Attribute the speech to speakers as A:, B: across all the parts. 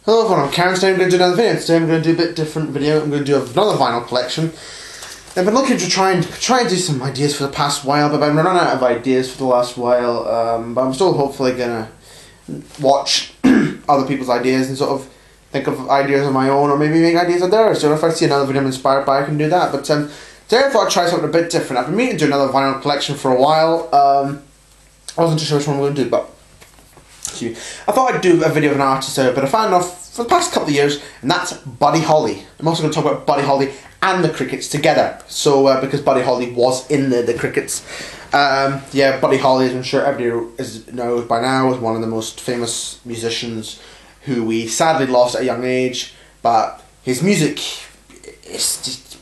A: Hello everyone, I'm Karen. Today I'm going to do another video. Today I'm going to do a bit different video. I'm going to do another vinyl collection. I've been looking to try and do some ideas for the past while, but I've been running out of ideas for the last while. But I'm still hopefully going to watch other people's ideas and sort of think of ideas of my own, or maybe make ideas of theirs. So if I see another video I'm inspired by, I can do that. But today I thought I'd try something a bit different. I've been meaning to do another vinyl collection for a while. I wasn't too sure which one I'm going to do, but I thought I'd do a video of an artist I've been a fan of for the past couple of years, and that's Buddy Holly. I'm also going to talk about Buddy Holly and the Crickets together. So, because Buddy Holly was in the Crickets. Yeah, Buddy Holly, as I'm sure everybody knows by now, is one of the most famous musicians who we sadly lost at a young age. But his music,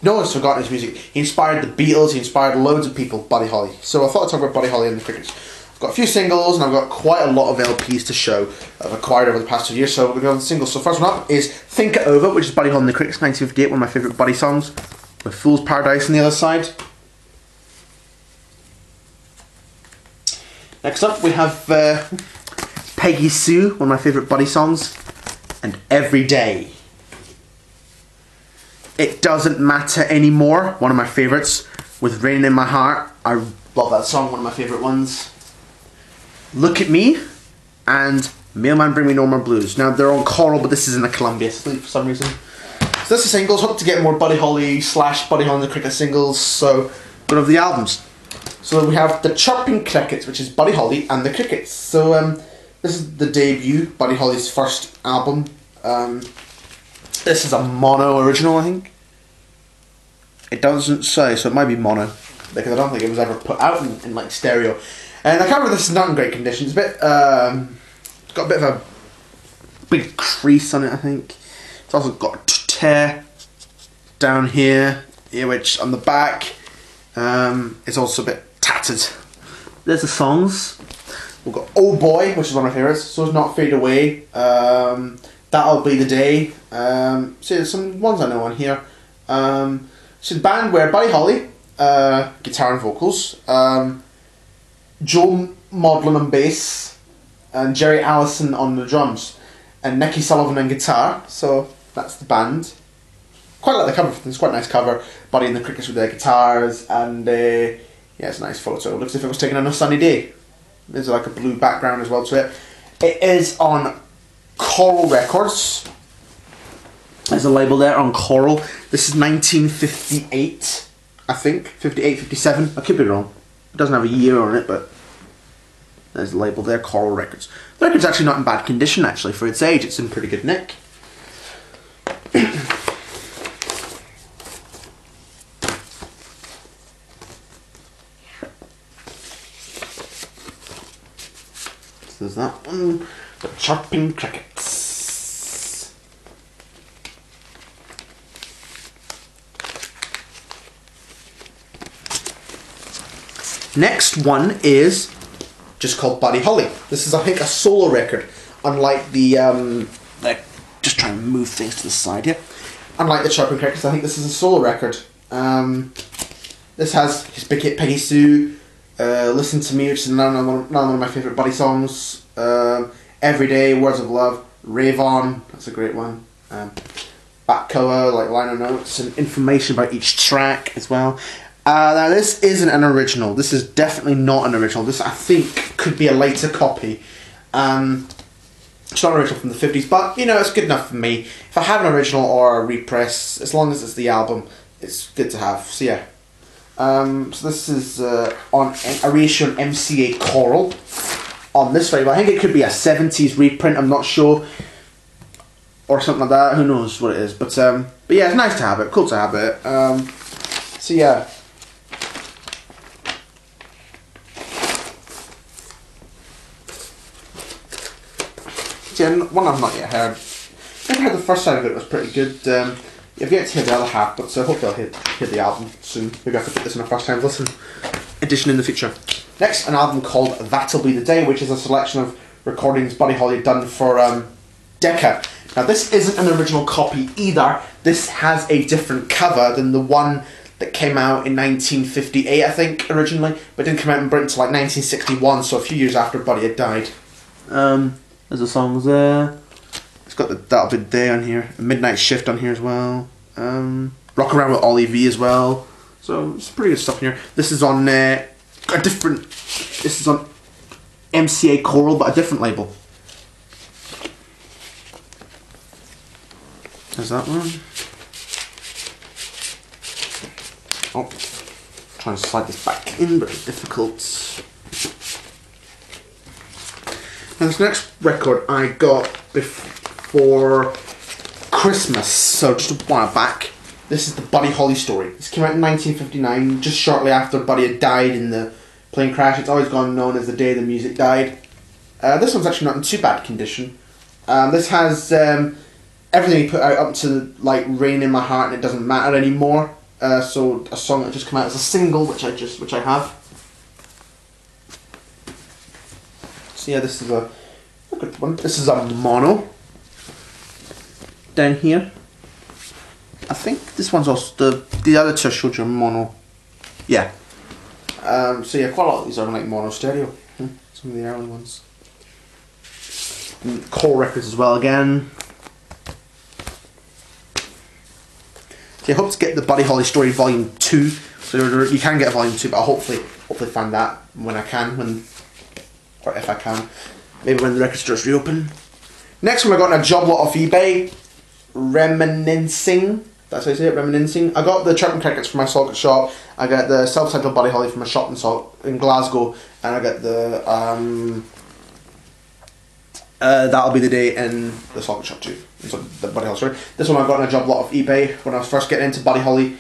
A: no one's forgotten his music. He inspired the Beatles, he inspired loads of people, Buddy Holly. So I thought I'd talk about Buddy Holly and the Crickets. Got a few singles, and I've got quite a lot of LPs to show that I've acquired over the past 2 years, so we're going to go on the singles. So first one up is Think It Over, which is Buddy Holly and the Crickets, 1958, one of my favourite Buddy songs, with Fool's Paradise on the other side. Next up we have Peggy Sue, one of my favourite Buddy songs, and Every Day. It Doesn't Matter Anymore, one of my favourites, with Raining in My Heart. I love that song, one of my favourite ones. Look at Me, and Mailman Bring Me No More Blues. Now they're on Coral, but this is in the Columbia sleeve for some reason. So that's the singles. Hope to get more Buddy Holly / Buddy Holly and the Cricket singles. So going over the albums. So we have the Chirping Crickets, which is Buddy Holly and the Crickets. So this is the debut, Buddy Holly's first album. This is a mono original, I think. It doesn't say, so it might be mono, because I don't think it was ever put out in like stereo. And the cover of this is not in great condition. It's a bit, it's got a bit of a big crease on it, I think. It's also got a tear down here, which on the back is also a bit tattered. There's the songs. We've got Oh Boy, which is one of my favourites. So It's Not Fade Away. That'll Be the Day. So there's some ones I know on here. It's a band where Buddy Holly, guitar and vocals, Joe Maudlin on bass, and Jerry Allison on the drums, and Nicky Sullivan on guitar. So that's the band. Quite like the cover. It's quite a nice cover. Buddy and the Crickets with their guitars, and yeah, it's a nice photo. It looks as if it was taken on a sunny day. There's like a blue background as well to it. It is on Coral Records. There's a label there on Coral. This is 1958, I think. 58, 57. I could be wrong. It doesn't have a year on it, but there's a label there, Coral Records. The record's actually not in bad condition, actually, for its age. It's in pretty good nick. So there's that one. The Chirping Crickets. Next one is just called Buddy Holly. This is, I think, a solo record. Unlike the, just trying to move things to the side here. Unlike the Chirping Crickets, I think this is a solo record. This has his Peggy Sue, Listen to Me, which is another one of my favourite Buddy songs. Every Day, Words of Love, Rave On, that's a great one. Back cover, like liner notes and information about each track as well. Now this isn't an original. This is definitely not an original. This, I think, could be a later copy. It's not an original from the 50s, but you know, it's good enough for me. If I have an original or a repress, as long as it's the album, it's good to have. So yeah. So this is on a reissue on MCA Coral on this way. But I think it could be a 70s reprint. I'm not sure, or something like that. Who knows what it is? But yeah, it's nice to have it. Cool to have it. So yeah. One I've not yet heard. I heard the first side of it was pretty good. I've yet to hear the other half, but so hopefully I'll hear the album soon. Maybe I could put this in a first time listen edition in the future. Next, an album called That'll Be the Day, which is a selection of recordings Buddy Holly had done for Decca. Now this isn't an original copy either. This has a different cover than the one that came out in 1958, I think, originally, but didn't come out in Britain until like 1961, so a few years after Buddy had died. There's the songs there. It's got the That'll Be the Day on here, Midnight Shift on here as well. Rock Around with Ollie V as well. So it's pretty good stuff in here. This is on a different. This is on MCA Coral, but a different label. There's that one. Oh, trying to slide this back in, but it's difficult. Now this next record I got before Christmas, so just a while back. This is the Buddy Holly story. This came out in 1959, just shortly after Buddy had died in the plane crash. It's always gone known as the day the music died. This one's actually not in too bad condition. This has everything he put out up to like Rain in My Heart and It Doesn't Matter Anymore. So a song that just came out as a single, which I have. So yeah, this is a good one. This is a mono down here. I think this one's also the other two I showed you are mono. Yeah. So yeah, quite a lot of these are like mono stereo. Some of the early ones. And Core Records as well again. So I hope to get the Buddy Holly Story Volume 2. So you can get a Volume 2, but I'll hopefully find that when I can, or if I can. Maybe when the record stores reopen. Next one I got on a job lot off eBay. Reminiscing. That's how you say it, Reminiscing. I got the Chirping Crickets from my socket shop. I got the self-titled Buddy Holly from a shop in Glasgow. And I got the That'll Be the Day in the socket shop too. So the Buddy Holly story. This one I got on a job lot off eBay when I was first getting into Buddy Holly.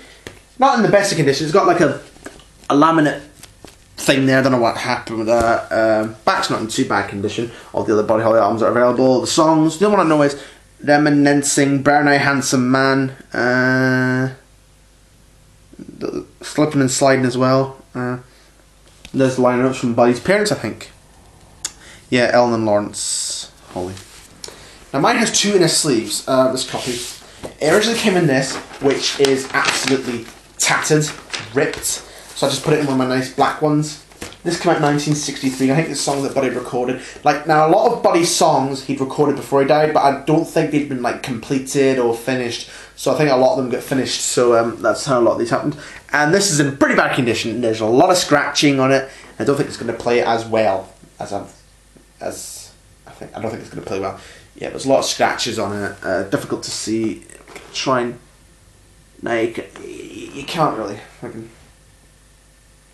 A: Not in the best of condition. It's got like a laminate thing there. I don't know what happened with that. Back's not in too bad condition. All the other Buddy Holly albums are available. The songs. The only one I know is Reminiscing, Brown Eye Handsome Man, Slipping and Sliding as well. There's the liner notes from Buddy's parents, I think. Yeah, Ellen and Lawrence Holly. Now mine has two inner sleeves, this copy. It originally came in this, which is absolutely tattered, ripped, so I just put it in one of my nice black ones. This came out in 1963, I think it's a song that Buddy recorded. Like, now a lot of Buddy's songs he'd recorded before he died, but I don't think they'd been like completed or finished, so I think a lot of them got finished, so that's how a lot of these happened. And this is in pretty bad condition. There's a lot of scratching on it. I don't think it's going to play as well as I don't think it's going to play well. Yeah, there's a lot of scratches on it, difficult to see. Try and, now you can't really,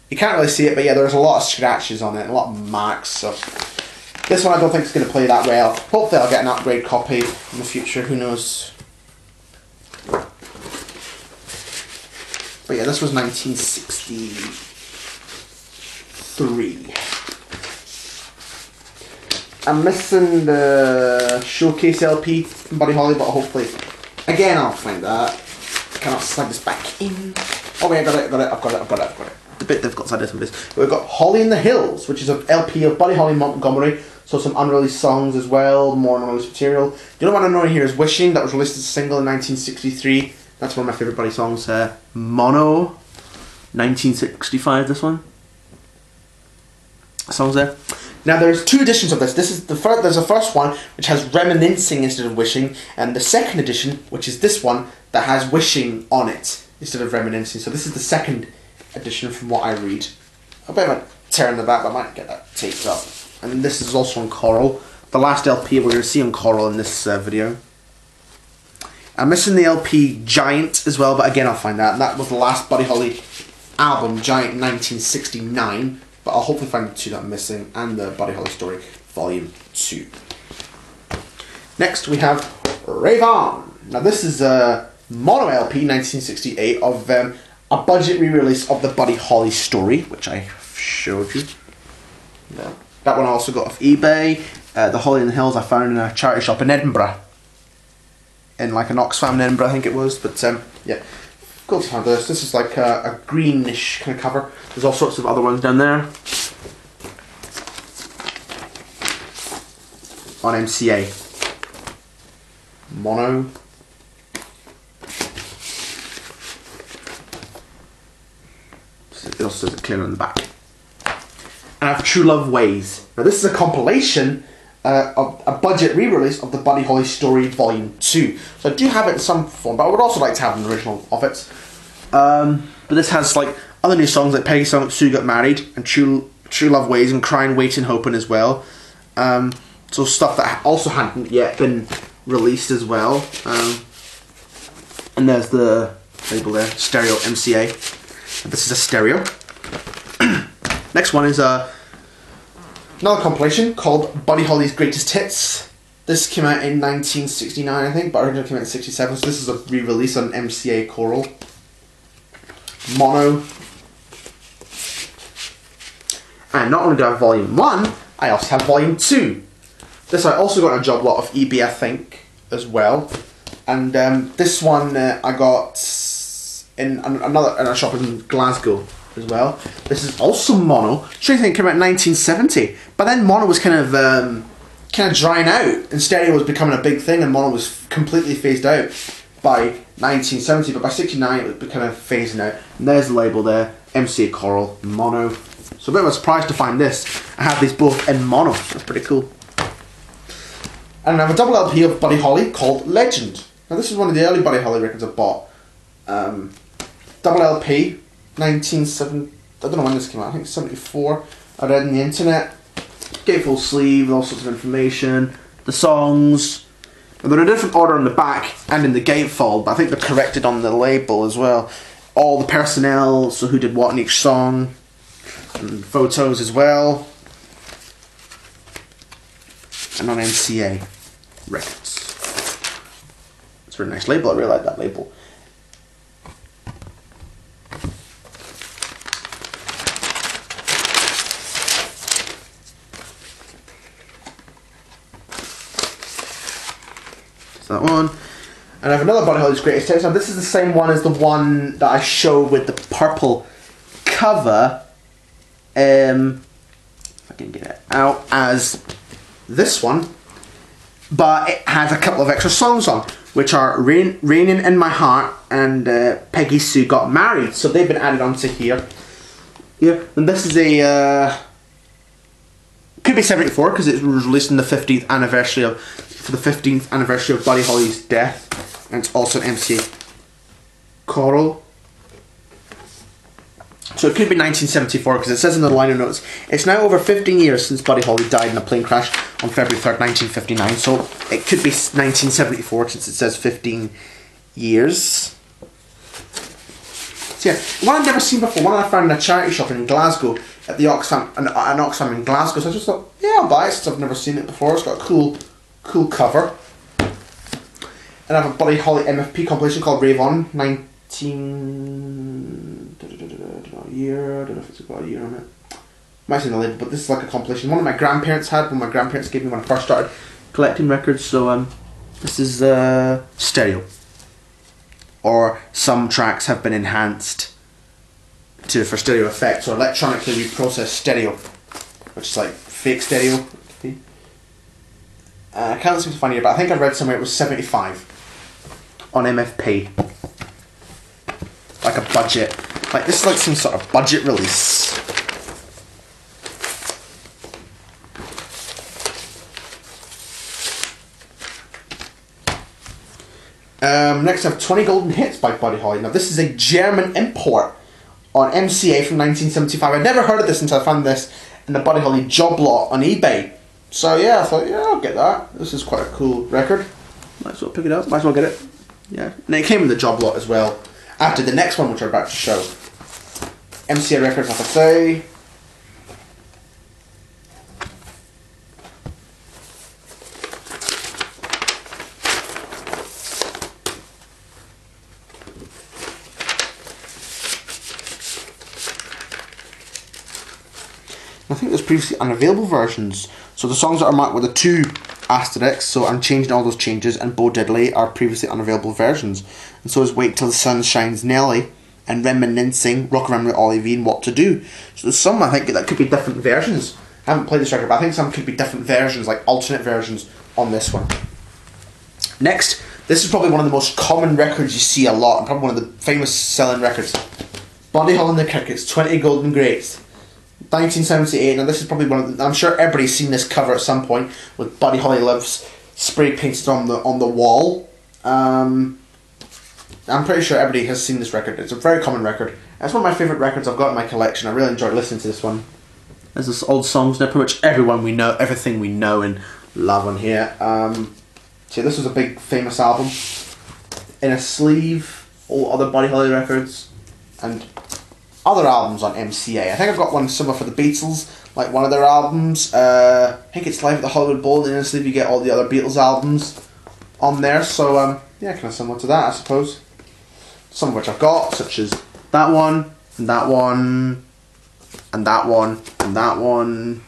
A: you can't really see it, but yeah, there's a lot of scratches on it, a lot of marks, so this one I don't think is going to play that well. Hopefully I'll get an upgrade copy in the future, who knows. But yeah, this was 1963. I'm missing the Showcase LP from Buddy Holly, but hopefully, again, I'll find that. I cannot slide this back in. Oh wait, I've got it. It's a bit difficult to slide this in this. But we've got Holly in the Hills, which is an LP of Buddy Holly Montgomery, so some unreleased songs as well, more unreleased material. The only one I know here is Wishing, that was released as a single in 1963. That's one of my favourite Buddy songs. Mono, 1965, this one. Songs there. Now there's two editions of this. There's the first one which has Reminiscing instead of Wishing, and the second edition, which is this one, that has Wishing on it instead of Reminiscing. So this is the second edition from what I read. A bit of a tear in the back, but I might get that taped up. And this is also on Coral. The last LP we're going to see on Coral in this video. I'm missing the LP Giant as well, but again I'll find that. And that was the last Buddy Holly album, Giant, 1969. But I'll hopefully find the two that I'm missing, and the Buddy Holly Story Volume 2. Next we have Rave On. Now this is a mono LP, 1968, of a budget re-release of the Buddy Holly Story, which I showed you. Yeah. That one I also got off eBay. The Holly in the Hills I found in a charity shop in Edinburgh. In like an Oxfam in Edinburgh, I think it was. But yeah. Cool to have this. This is like a greenish kind of cover. There's all sorts of other ones down there. On MCA. Mono. It also says it clear on the back. And I have True Love Ways. Now this is a compilation a budget re-release of the Buddy Holly Story Volume 2. So I do have it in some form, but I would also like to have an original of it. But this has like other new songs like Peggy Song, Sue Got Married, and True Love Ways, and Crying, Waiting, Hoping as well. So stuff that also hadn't yet been released as well. And there's the label there, Stereo MCA. And this is a stereo. Next one is another compilation called Buddy Holly's Greatest Hits. This came out in 1969, I think, but originally came out in 67, so this is a re-release on MCA Coral. Mono. And not only do I have Volume 1, I also have Volume 2. This I also got in a job lot of eBay, I think, as well. And this one I got in a shop in Glasgow as well. This is also mono. Strange thing, it came out in 1970, but then mono was kind of drying out, and stereo was becoming a big thing, and mono was completely phased out by 1970. But by 69, it was kind of phasing out. And there's the label there, MCA Coral mono. So a bit of a surprise to find this. I have these both in mono. That's pretty cool. And I have a double LP of Buddy Holly called Legend. Now this is one of the early Buddy Holly records I bought. Double LP, 1970. I don't know when this came out. I think 74. I read on the internet. Gatefold sleeve with all sorts of information. The songs. And they're in a different order on the back and in the gatefold, but I think they're corrected on the label as well. All the personnel, so who did what in each song. And photos as well. And on MCA Records. It's a very nice label. I really like that label. That one. And I have another Buddy Holly's Greatest Hits. Now this is the same one as the one that I showed with the purple cover. If I can get it out, as this one. But it has a couple of extra songs on, which are Raining in My Heart and Peggy Sue Got Married. So they've been added onto here. Yeah, and this is a could be 74 because it was released in the 15th anniversary of for the 15th anniversary of Buddy Holly's death, and it's also an MCA Coral. So it could be 1974 because it says in the liner notes, it's now over 15 years since Buddy Holly died in a plane crash on February 3rd, 1959. So it could be 1974 since it says 15 years. So yeah, one I've never seen before, one I found in a charity shop in Glasgow at the Oxfam, an Oxfam in Glasgow. So I just thought, yeah, I'll buy it since I've never seen it before. It's got a cool cover. And I have a Buddy Holly MFP compilation called Rave On, 19... I don't know if it's got a year on it. Might say in the label, but this is like a compilation. One of my grandparents had, one my grandparents gave me when I first started collecting records. So this is stereo. Or some tracks have been enhanced for stereo effects, or electronically reprocessed stereo, which is like fake stereo. I can't seem to find it, but I think I read somewhere it was 75 on MFP. Like a budget. Like this is like some sort of budget release. Next I have 20 Golden Hits by Buddy Holly. Now this is a German import on MCA from 1975. I'd never heard of this until I found this in the Buddy Holly job lot on eBay. So yeah, I thought, yeah, I'll get that. This is quite a cool record. Might as well pick it up, might as well get it. Yeah. And it came in the job lot as well. After the next one, which I'm about to show. MCA Records, like I say. I think there's previously unavailable versions. So the songs that are marked with a 2 asterisks, so I'm changing all those changes, and Bo Diddley are previously unavailable versions. And so is Wait Till the Sun Shines Nelly, and Reminiscing, Rock Around with Ollie V, and What to Do. So there's some, I think, that could be different versions. I haven't played this record, but I think some could be different versions, like alternate versions on this one. Next, this is probably one of the most common records you see a lot, and probably one of the famous selling records. Buddy Holly and the Crickets, 20 Golden Greats. 1978. Now this is probably one of the, I'm sure everybody's seen this cover at some point with Buddy Holly Lives spray painted on the wall. I'm pretty sure everybody has seen this record. It's a very common record. It's one of my favourite records I've got in my collection. I really enjoy listening to this one. There's this old songs now, pretty much everyone we know, everything we know and love on here. So this was a big famous album. In a Sleeve, all other Buddy Holly records, and other albums on MCA. I think I've got one similar for the Beatles, like one of their albums. I think it's Live at the Hollywood Bowl. In a Sleeve you get all the other Beatles albums on there. So yeah, kind of similar to that, I suppose. Some of which I've got, such as that one, and that one, and that one, and that one.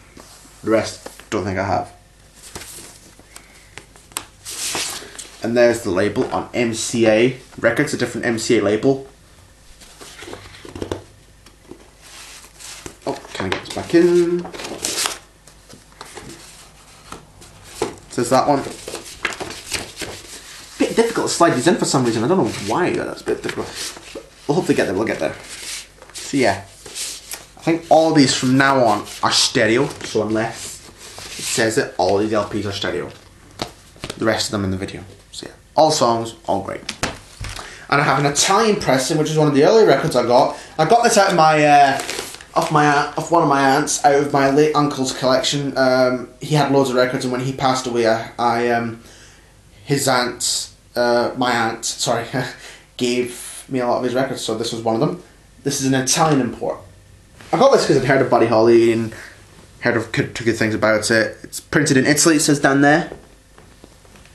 A: The rest, don't think I have. And there's the label on MCA Records, a different MCA label. Oh, can I get this back in? Says that one. Bit difficult to slide these in for some reason. I don't know why that's a bit difficult. We'll hopefully get there, we'll get there. So yeah. I think all of these from now on are stereo, so unless it says it, all these LPs are stereo. The rest of them in the video. So yeah, all songs, all great. And I have an Italian pressing, which is one of the early records I got. I got this out of my off one of my aunts, out of my late uncle's collection. He had loads of records, and when he passed away, my aunt, sorry, gave me a lot of his records. So this was one of them. This is an Italian import. I got this because I'd heard of Buddy Holly and heard of good things about it. It's printed in Italy, it says down there.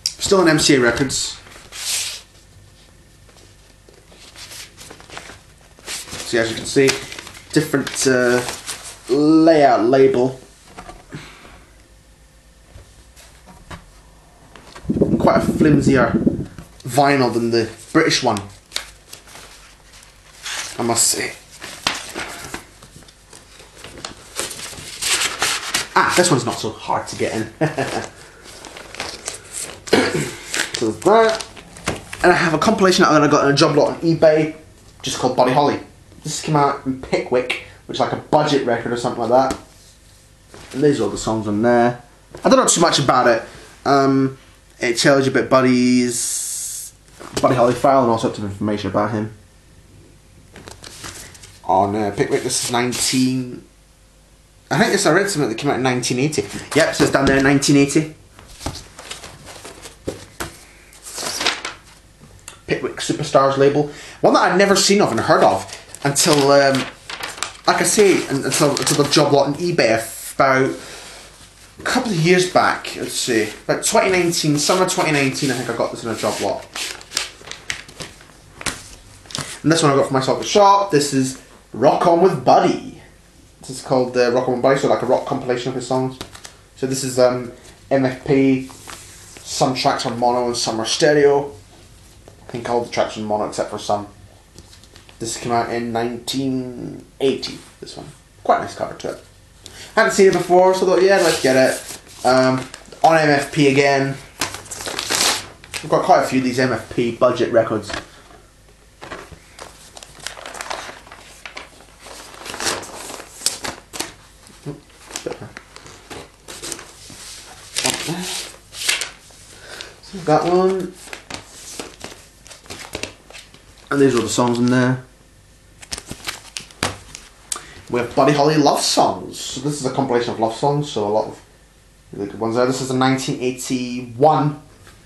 A: Still on MCA Records. So as you can see, different layout label. Quite a flimsier vinyl than the British one, I must say. This one's not so hard to get in. So that, and I have a compilation that I got in a job lot on eBay, just called Buddy Holly. This came out in Pickwick, which is like a budget record or something like that. And these are all the songs on there. I don't know too much about it. It tells you about Buddy Holly file and all sorts of information about him. On Pickwick, this is I think I read something that came out in 1980. Yep, so it's down there in 1980. Pickwick Superstars label. One that I'd never seen of and heard of until, like I say, until the job lot on eBay about a couple of years back. Let's see, about 2019, summer 2019, I think I got this in a job lot. And this one I got for myself at the shop. This is Rock On With Buddy. This is called Rock On With Buddy, so like a rock compilation of his songs. So this is MFP, some tracks are mono and some are stereo. I think all the tracks are mono except for some. This came out in 1980, this one. Quite a nice cover to it. Hadn't seen it before, so I thought, yeah, let's get it. On MFP again. I've got quite a few of these MFP budget records. So I've got one. And these are the songs in there. We have Buddy Holly love songs. So this is a compilation of love songs, so a lot of really good ones there. This is a 1981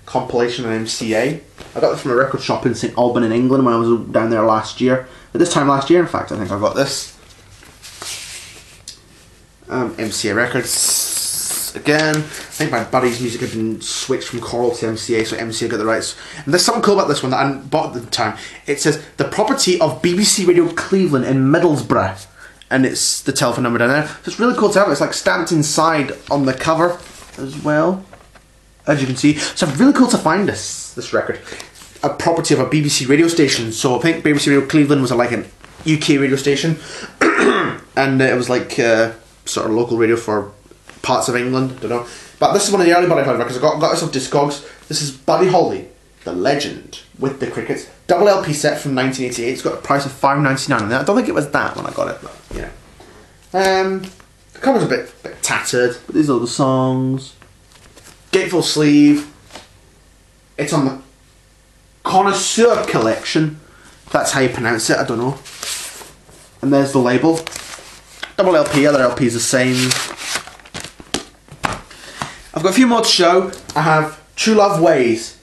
A: compilation on MCA. I got this from a record shop in St Albans in England when I was down there last year. At this time last year, in fact, I think I got this. MCA Records again. I think my buddy's music had been switched from Coral to MCA, so MCA got the rights. And there's something cool about this one that I bought at the time. It says the property of BBC Radio Cleveland in Middlesbrough, and it's the telephone number down there. So it's really cool to have it. It's like stamped inside on the cover as well, as you can see. So it's really cool to find this record. A property of a BBC radio station. So I think BBC Radio Cleveland was like an UK radio station, and it was like sort of local radio for parts of England. I don't know. But this is one of the early Buddy Holly records. I got this off Discogs. This is Buddy Holly, the legend with the Crickets. Double LP set from 1988. It's got a price of $5.99 on there. I don't think it was that when I got it, but yeah. The cover's a bit tattered, but these are the songs. Gatefold sleeve. It's on the Connoisseur collection. If that's how you pronounce it, I don't know. And there's the label. Double LP, other LP's the same. I've got a few more to show. I have True Love Ways,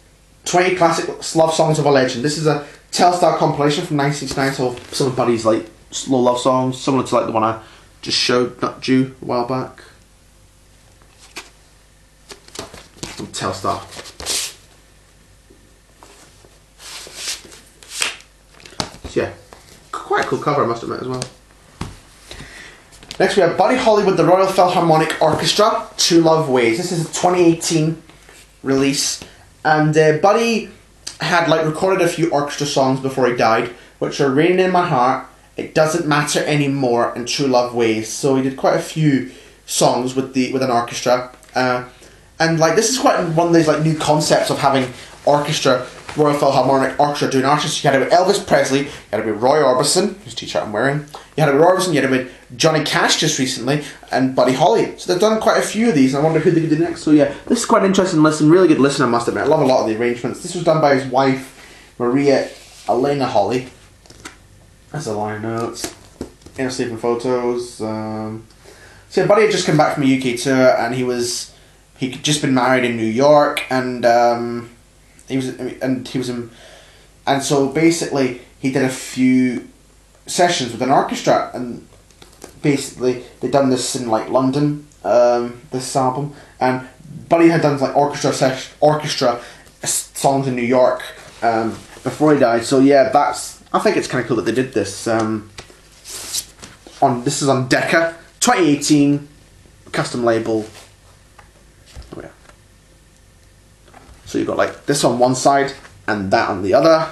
A: 20 classic love songs of a legend. This is a Telstar compilation from 1969, so some of Buddy's like slow love songs, similar to like the one I just showed, not due, a while back. From Telstar. So yeah, quite a cool cover, I must admit, as well. Next we have Buddy Holly with the Royal Philharmonic Orchestra, True Love Ways. This is a 2018 release, and Buddy had like recorded a few orchestra songs before he died, which are Raining in My Heart, It Doesn't Matter Anymore, and True Love Ways. So he did quite a few songs with an orchestra, and like this is quite one of these like new concepts of having orchestra, Royal Philharmonic Orchestra doing orchestra. You had it with Elvis Presley, you had it with Roy Orbison, whose t-shirt I'm wearing. You had it with Roy Orbison, you had it with Johnny Cash just recently, and Buddy Holly. So they've done quite a few of these, and I wonder who they could do next. So yeah, this is quite an interesting listen, really good listen, I must admit. I love a lot of the arrangements. This was done by his wife, Maria Elena Holly. That's the liner notes. Inner sleeping photos. So yeah, Buddy had just come back from a UK tour, and he'd just been married in New York, and so basically he did a few sessions with an orchestra, and basically they'd done this in like London, this album, and Buddy had done like orchestra songs in New York before he died. So yeah, I think it's kind of cool that they did this. This is on Decca, 2018, custom label. Oh yeah. So you've got like this on one side and that on the other.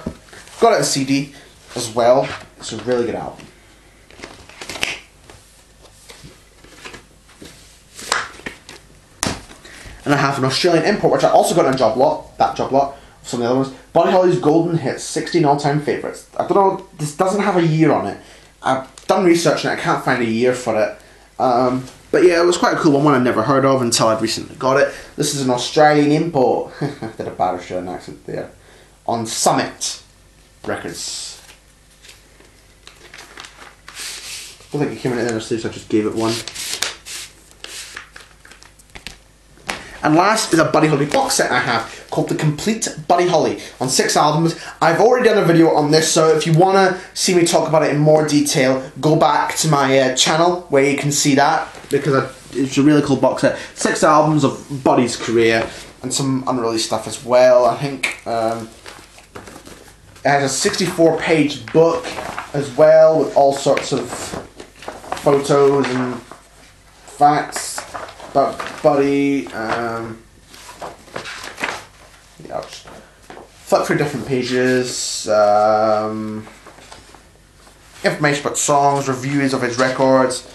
A: Got it a CD as well. It's a really good album. And I have an Australian import, which I also got on Job Lot, some of the other ones. Buddy Holly's Golden Hits, 16 all-time favourites. I don't know, this doesn't have a year on it. I've done research and I can't find a year for it. But yeah, it was quite a cool one I'd never heard of until I'd recently got it. This is an Australian import. I did a bad Australian accent there. On Summit Records. I don't think it came in the inner sleeve, so I just gave it one. And last is a Buddy Holly box set I have called The Complete Buddy Holly on 6 albums. I've already done a video on this, so if you want to see me talk about it in more detail, go back to my channel where you can see that, because it's a really cool box set. 6 albums of Buddy's career and some unreleased stuff as well. I think it has a 64-page book as well with all sorts of photos and facts about Buddy. Yeah, I'll just flip through different pages. Information about songs, reviews of his records,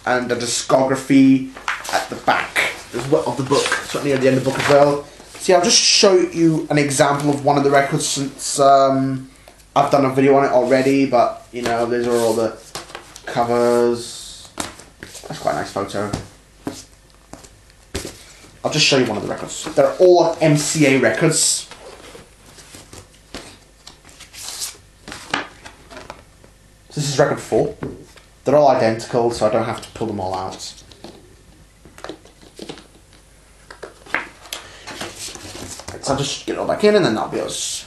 A: and a discography at the back of the book, certainly at the end of the book as well. See, I'll just show you an example of one of the records since I've done a video on it already, but you know, these are all the covers. That's quite a nice photo. I'll just show you one of the records. They're all on MCA Records. So this is record 4. They're all identical, so I don't have to pull them all out. So I'll just get it all back in and then that'll be us.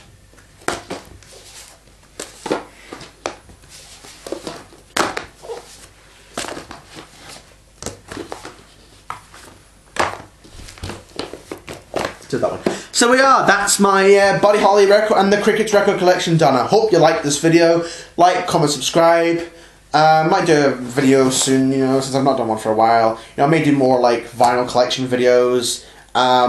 A: That one. So we are, that's my Buddy Holly record and the Crickets record collection done. I hope you liked this video. Like, comment, subscribe. Might do a video soon, you know, since I've not done one for a while. You know, I may do more like vinyl collection videos,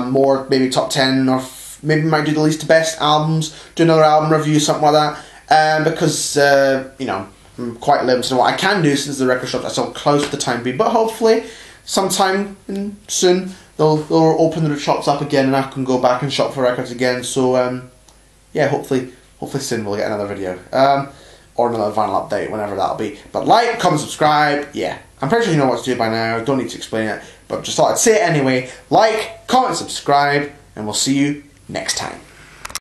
A: more maybe top 10, or maybe might do the least to best albums, do another album review, something like that. Because, you know, I'm quite limited in what I can do since the record shops are so close to the time being. But hopefully, sometime soon, they'll open the shops up again and I can go back and shop for records again. So, yeah, hopefully soon we'll get another video. or another vinyl update, whenever that'll be. But like, comment, subscribe, yeah. I'm pretty sure you know what to do by now, don't need to explain it, but just thought I'd say it anyway. Like, comment, subscribe, and we'll see you next time.